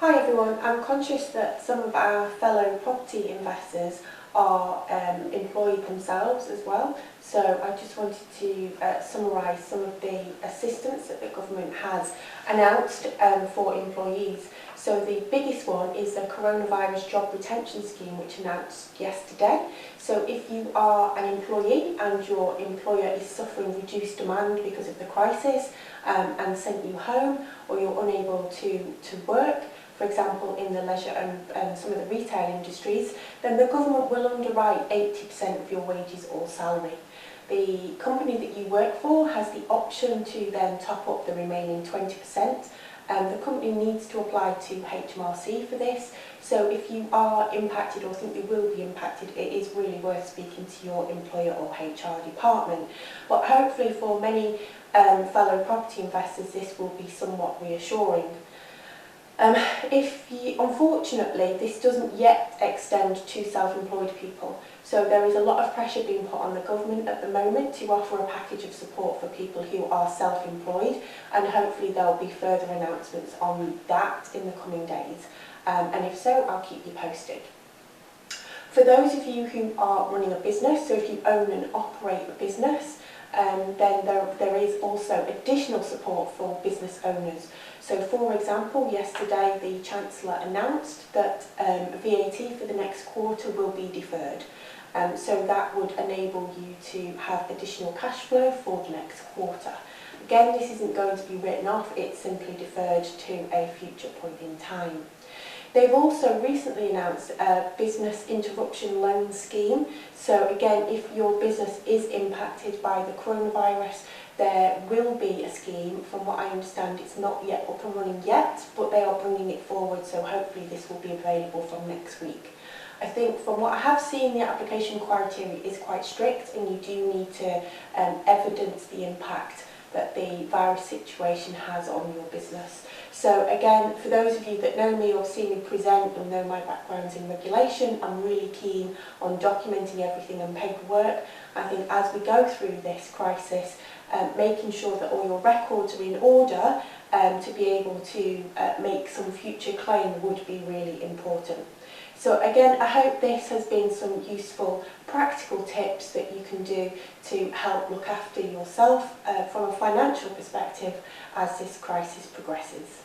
Hi everyone, I'm conscious that some of our fellow property investors are employed themselves as well, so I just wanted to summarise some of the assistance that the government has announced for employees. So the biggest one is the Coronavirus Job Retention Scheme, which announced yesterday. So if you are an employee and your employer is suffering reduced demand because of the crisis and sent you home, or you're unable to work, for example in the leisure and some of the retail industries, then the government will underwrite 80% of your wages or salary. The company that you work for has the option to then top up the remaining 20%. The company needs to apply to HMRC for this, so if you are impacted or think you will be impacted, it is really worth speaking to your employer or HR department. But hopefully for many fellow property investors this will be somewhat reassuring. Unfortunately, this doesn't yet extend to self-employed people, so there is a lot of pressure being put on the government at the moment to offer a package of support for people who are self-employed, and hopefully there will be further announcements on that in the coming days, and if so, I'll keep you posted. For those of you who are running a business, so if you own and operate a business, then there is also additional support for business owners. So for example, yesterday the Chancellor announced that VAT for the next quarter will be deferred. So that would enable you to have additional cash flow for the next quarter. Again, this isn't going to be written off, it's simply deferred to a future point in time. They've also recently announced a business interruption loan scheme. So again, if your business is impacted by the coronavirus, there will be a scheme. From what I understand, it's not yet up and running yet, but they are bringing it forward, so hopefully this will be available from next week. I think from what I have seen, the application criteria is quite strict, and you do need to evidence the impact that the virus situation has on your business. So again, for those of you that know me or see me present and know my background in regulation, I'm really keen on documenting everything and paperwork. I think as we go through this crisis, making sure that all your records are in order to be able to make some future claim would be really important. So again, I hope this has been some useful practical tips that you can do to help look after yourself from a financial perspective as this crisis progresses.